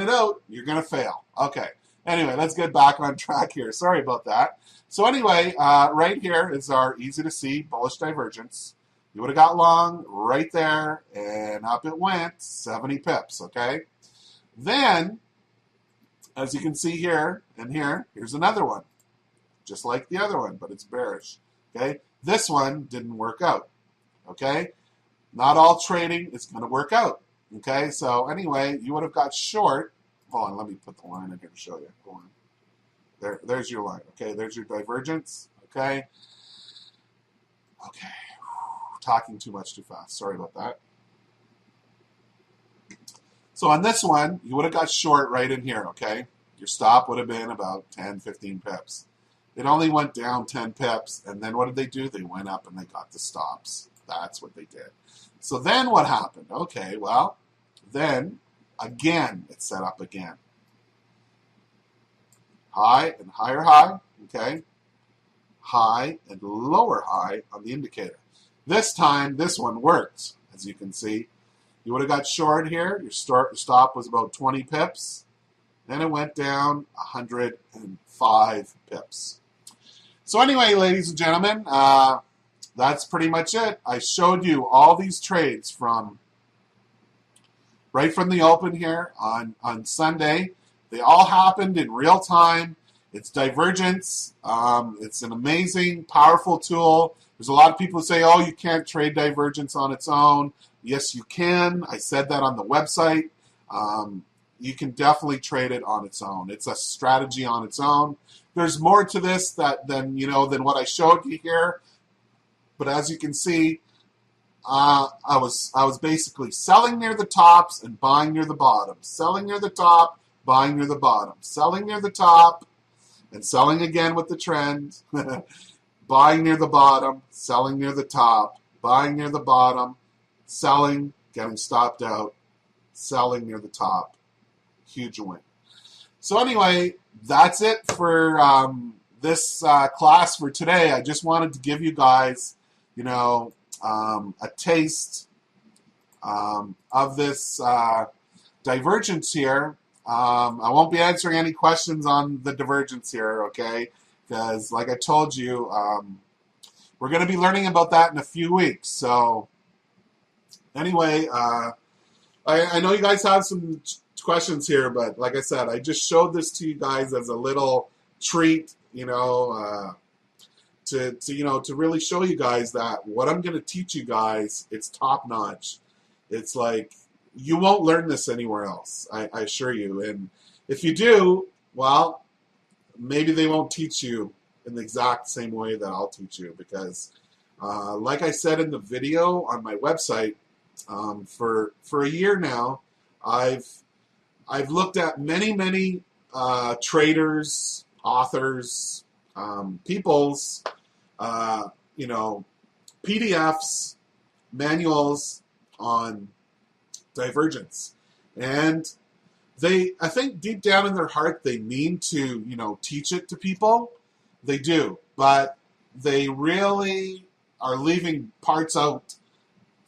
it out, you're going to fail. Okay. Anyway, let's get back on track here. Sorry about that. So anyway, right here is our easy to see bullish divergence. You would have got long right there, and up it went, 70 pips, okay? Then, as you can see here and here, here's another one. Just like the other one, but it's bearish, okay? This one didn't work out, okay? Not all trading is going to work out, okay? So anyway, you would have got short. Hold on, let me put the line in here to show you. Go on. There's your line, okay? There's your divergence, okay? Okay. Talking too much too fast. Sorry about that. So on this one, you would have got short right in here, okay? Your stop would have been about 10, 15 pips. It only went down 10 pips, and then what did they do? They went up and they got the stops. That's what they did. So then what happened? Okay, well, then, again, it's set up again. High and higher high, okay? High and lower high on the indicator. This time, this one worked, as you can see. You would have got short here. Your stop was about 20 pips. Then it went down 105 pips. So anyway, ladies and gentlemen, that's pretty much it. I showed you all these trades from right from the open here on Sunday. They all happened in real time. It's divergence. It's an amazing, powerful tool. There's a lot of people who say, oh, you can't trade divergence on its own. Yes, you can. I said that on the website. You can definitely trade it on its own. It's a strategy on its own. There's more to this than what I showed you here. But as you can see, I was basically selling near the tops and buying near the bottom. Selling near the top, buying near the bottom. Selling near the top and selling again with the trend. buying near the bottom, selling near the top, buying near the bottom, selling, getting stopped out, selling near the top. Huge win. So anyway, that's it for this class for today. I just wanted to give you guys, a taste of this divergence here. I won't be answering any questions on the divergence here, okay? Because like I told you, we're going to be learning about that in a few weeks. So anyway, I know you guys have some questions here, but like I said, I just showed this to you guys as a little treat, to really show you guys that what I'm going to teach you guys, it's top notch. It's like you won't learn this anywhere else, I assure you. And if you do, well, maybe they won't teach you in the exact same way that I'll teach you, because like I said in the video on my website, for a year now, I've looked at many traders, authors, people's PDFs, manuals on divergence, and I think deep down in their heart they mean to teach it to people. They do, but they really are leaving parts out,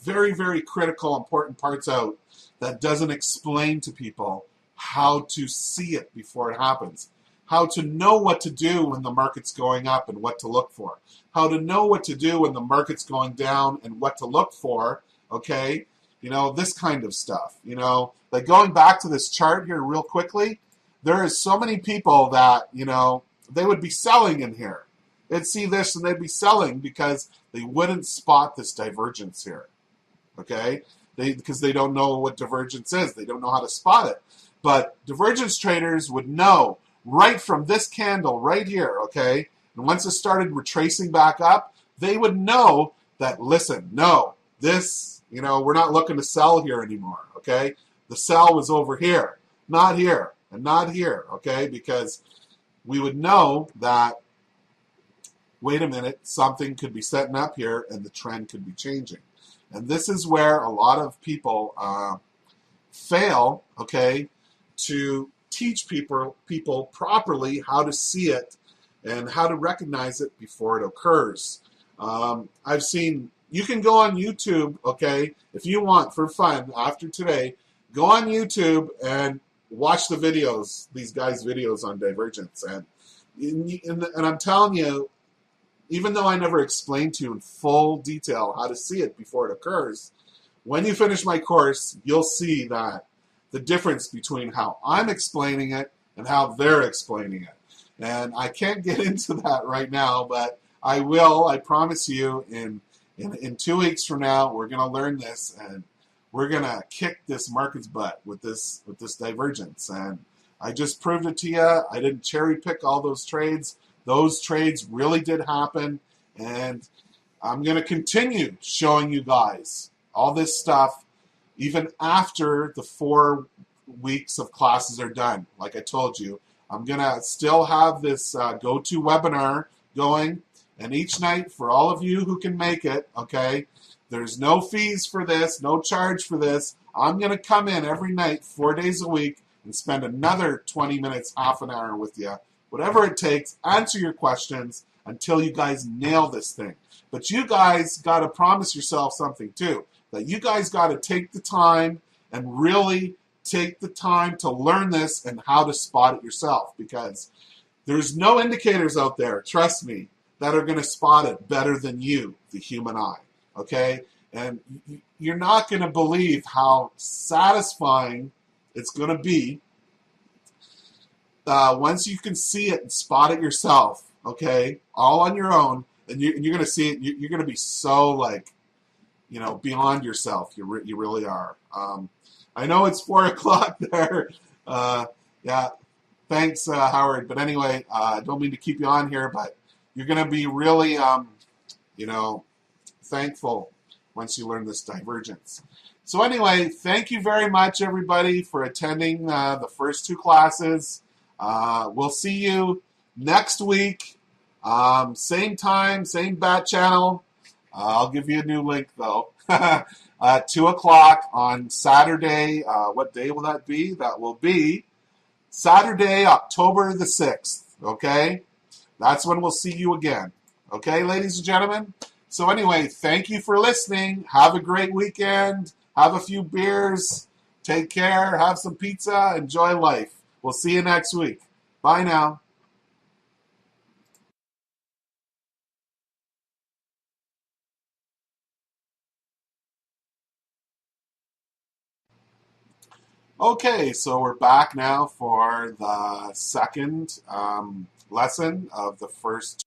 very, very critical, important parts out, that doesn't explain to people how to see it before it happens, how to know what to do when the market's going up and what to look for, how to know what to do when the market's going down and what to look for, okay? This kind of stuff, like going back to this chart here real quickly, there is so many people that, they would be selling in here. They'd see this and they'd be selling because they wouldn't spot this divergence here, okay? Because they don't know what divergence is. They don't know how to spot it. But divergence traders would know right from this candle right here, okay? And once it started retracing back up, they would know that, listen, no, this, we're not looking to sell here anymore, okay? The sell was over here, not here, and not here, okay? Because we would know that, wait a minute, something could be setting up here and the trend could be changing. And this is where a lot of people fail, okay, to teach people properly how to see it and how to recognize it before it occurs. I've seen, you can go on YouTube, okay, if you want, for fun, after today, go on YouTube and watch the videos, these guys' videos on divergence. And I'm telling you, even though I never explained to you in full detail how to see it before it occurs, when you finish my course, you'll see that the difference between how I'm explaining it and how they're explaining it. And I can't get into that right now, but I will, I promise you, in 2 weeks from now, we're going to learn this, and we're going to kick this market's butt with this divergence. And I just proved it to you. I didn't cherry pick all those trades. Those trades really did happen, and I'm going to continue showing you guys all this stuff even after the 4 weeks of classes are done. Like I told you, I'm going to still have this go-to webinar going, and each night, for all of you who can make it, okay, there's no fees for this, no charge for this. I'm going to come in every night, 4 days a week, and spend another 20 minutes, half an hour with you. Whatever it takes, answer your questions until you guys nail this thing. But you guys got to promise yourself something too, that you guys got to take the time and really take the time to learn this and how to spot it yourself, because there's no indicators out there, trust me, that are going to spot it better than you, the human eye, okay? And you're not going to believe how satisfying it's going to be once you can see it and spot it yourself, okay, all on your own, and you're going to see it, you're going to be so, like, beyond yourself. You really are. I know it's 4 o'clock there. Yeah, thanks, Howard. But anyway, I don't mean to keep you on here, but you're going to be really, thankful once you learn this divergence. So anyway, thank you very much, everybody, for attending the first 2 classes. We'll see you next week. Same time, same bat channel. I'll give you a new link though. 2 o'clock on Saturday. What day will that be? That will be Saturday, October the 6th. Okay? That's when we'll see you again. Okay, ladies and gentlemen? So, anyway, thank you for listening. Have a great weekend. Have a few beers. Take care. Have some pizza. Enjoy life. We'll see you next week. Bye now. Okay, so we're back now for the second lesson of the first